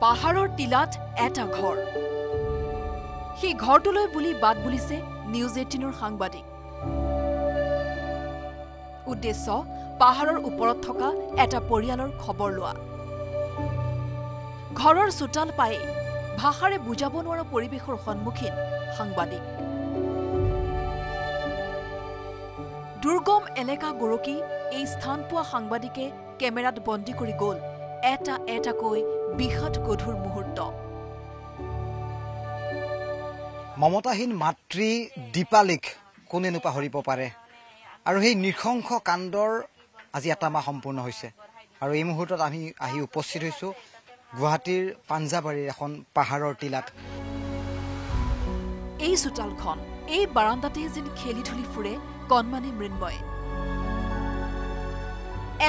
পাহাৰৰ টিলাত এটা ঘৰ সেই ঘৰটোলৈ বুলি বাদ বুলিছে নিউজ 18ৰ সাংবাদিক উদ্দেশ্য পাহাৰৰ ওপৰত থকা এটা পৰিয়ালৰ খবৰ লোৱা ঘৰৰ চোতাল পাই ভাষাৰে বুজাব নোৱাৰা পৰিৱেশৰ সন্মুখীন সাংবাদিক দুৰ্গম এলেকা গৰকি এই স্থান পোৱা সাংবাদিকে কেমেৰাত বন্দী কৰি গ'ল এটা এটাকৈ বিহত গধুৰ মুহূৰ্ত মমতাহীন মাতৃ দীপালিক কোনেনো পাহৰিব পাৰে আৰু সেই নিৰ্শংস কাণ্ডৰ আজি এটা মাহ সম্পূৰ্ণ হৈছে আৰু এই মুহূৰ্তত আমি আহি উপস্থিত হৈছো গুৱাহাটীৰ পাঞ্জাবাৰীৰ এখন পাহাৰৰ টিলাত এই চোতালখন এই বাৰান্দাতে যেন খেলি ধুলি ফুৰে কণমানি মৃন্ময়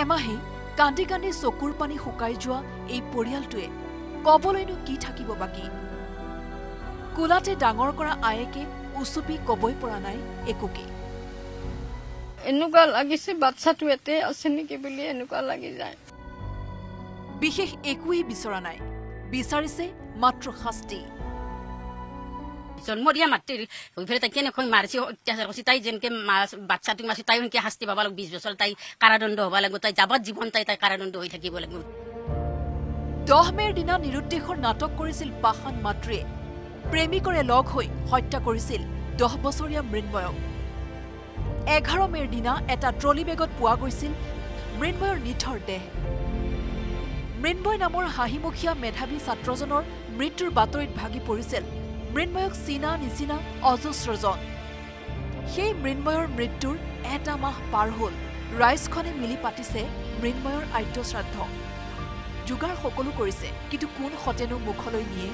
এমাহে কান্দি কান্দি চকুৰ পানী শুকাই যোৱা এই পৰিয়ালটোৱে কবলৈনো কি থাকিব বাকী কুলাতে ডাঙৰ কৰা আয়েকে উচুপি কবই পৰা নাই একোকে এনেকুৱা লাগিছে বাচ্চাটো এতে আছে নেকি বুলি এনেকুৱা লাগি যায় বিশেষ একোৱেই বিচৰা নাই বিচাৰিছে মাত্ৰ শাস্তি জন্ম দিয়া মাতৃৰ ওইফালে তাই কেনেকৈ মাৰিছে অত্যাচাৰ কৰিছে তাই যেনেকে বাচ্চাটোক মাৰিছে তাই এনেকে শাস্তি পাব লাগিব 20 বছৰ তাই কাৰাদণ্ড হ'ব লাগিব তাই যাবত জীৱন তাই কাৰাদণ্ড হৈ থাকিব লাগিব 10 মেৰ দিনা নিৰুদ্দেশৰ নাটক কৰিছিল পাহান মাতৃয়ে প্ৰেমিকৰে লগ হৈ হত্যা কৰিছিল 10 বছৰীয়া মৃন্ময়ক 11 মেৰ দিনা এটা ট্ৰলি বেগত পোৱা গৈছিল মৃন্ময়ৰ নিথৰ দেহ মৃন্ময় নামৰ হাঁহিমুখীয়া মেধাৱী ছাত্ৰজনৰ মৃত্যুৰ বাতৰিত ভাগি পৰিছিল মৃন্ময়ক চিনা নিচিনা অজস্ৰজন সেই মৃন্ময়ৰ মৃত্যুৰ এটা মাহ পাৰ হ'ল ৰাইজখনে মিলি পাতিছে মৃন্ময়ৰ আদ্য শ্ৰাদ্ধ যোগাৰ সকলো কৰিছে কিন্তু কোন হতেনো মুখলৈ নিয়ে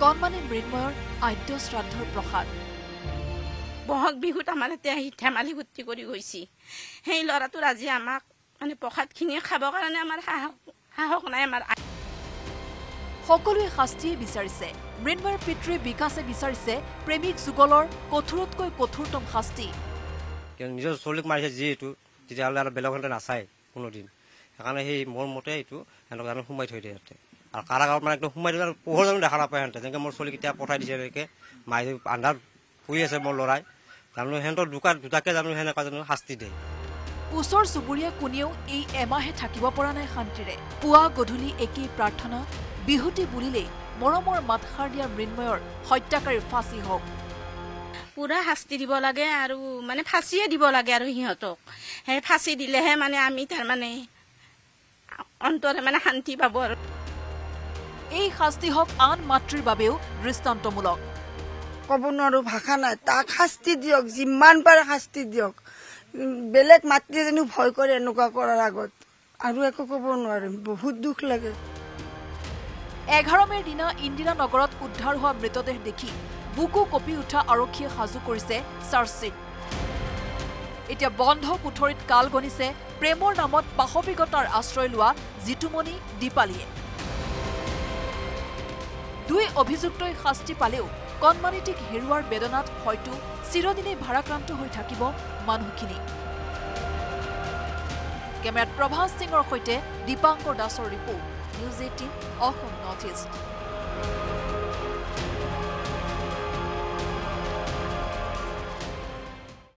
কণমানি মৃন্ময়ৰ আদ্য শ্ৰাদ্ধৰ প্ৰসাদ বহাগ বিহুত আমাৰ এতিয়া আহি ধেমালি ভৰ্তি কৰি গৈছে সেই ল'ৰাটোৰ আজি আমাক মানে প্ৰসাদখিনি খাবৰ কাৰণে আমাৰ সাহস নাই আমাৰ সকলোৱে শাস্তিয়ে বিচাৰিছে মৃন্ময়ৰ পিতৃ বিকাশে বিচাৰিছে প্ৰেমিক যুগলৰ কঠোৰতকৈ কঠোৰতম শাস্তি নিজৰ চলিক মাৰিছে যিহেতু তেতিয়াহ'লে আৰু বেলেগতে নাচায় কোনোদিন সেইকাৰণে সেই মোৰ মতে এইটো এনেকুৱা জানো সোমাই থৈ দিয়ে ইয়াতে আৰু কাৰাগাৰত মানে একদম সোমাই দিয়ে পোহৰ জানো দেখা নাপায় সিহঁতে যেনেকৈ মোৰ চলিক এতিয়া পঠাই দিছে এনেকৈ মাৰি আন্ধাৰ শুই আছে মোৰ ল'ৰাই জানো সিহঁতৰ দুটাকে জানো সেনেকুৱা জানো শাস্তি দিয়ে ওচৰ চুবুৰীয়া কোনেও এই এমাহে থাকিব পৰা নাই শান্তিৰে পুৱা গধূলি একেই প্ৰাৰ্থনা বিহুতি বুলিলেই মৰমৰ মাতষাৰ দিয়া মৃন্ময়ৰ হত্যাকাৰীৰ ফাঁচি হওক পুৰা শাস্তি দিব লাগে আৰু মানে ফাঁচিয়ে দিব লাগে আৰু সিহঁতক সেই ফাঁচি দিলেহে মানে আমি তাৰমানে অন্তৰে মানে শান্তি পাব আৰু এই শাস্তি হওক আন মাতৃৰ বাবেও দৃষ্টান্তমূলক ক'ব নোৱাৰো ভাষা নাই তাক শাস্তি দিয়ক যিমান পাৰে শাস্তি দিয়ক বেলেগ মাতৃ যেন ভয় কৰে এনেকুৱা কৰাৰ আগত আৰু একো ক'ব নোৱাৰিম বহুত দুখ লাগে 11 মেৰ দিনা ইন্দিৰা নগৰত উদ্ধাৰ হোৱা মৃতদেহ দেখি বুকু কপি উঠা আৰক্ষীয়ে সাজু কৰিছে চাৰ্জশ্বীট এতিয়া বন্ধ কোঠৰীত কাল গণিছে প্ৰেমৰ নামত পাশবিকতাৰ আশ্ৰয় লোৱা জিতুমণি দীপালীয়ে দুই অভিযুক্তই শাস্তি পালেও কণমানিটিক হেৰুৱাৰ বেদনাত হয়তো চিৰদিনে ভাৰাক্ৰান্ত হৈ থাকিব মানুহখিনি কেমেৰাত প্ৰভাস সিঙৰ সৈতে দীপাংকৰ দাসৰ report news 18 Assam north east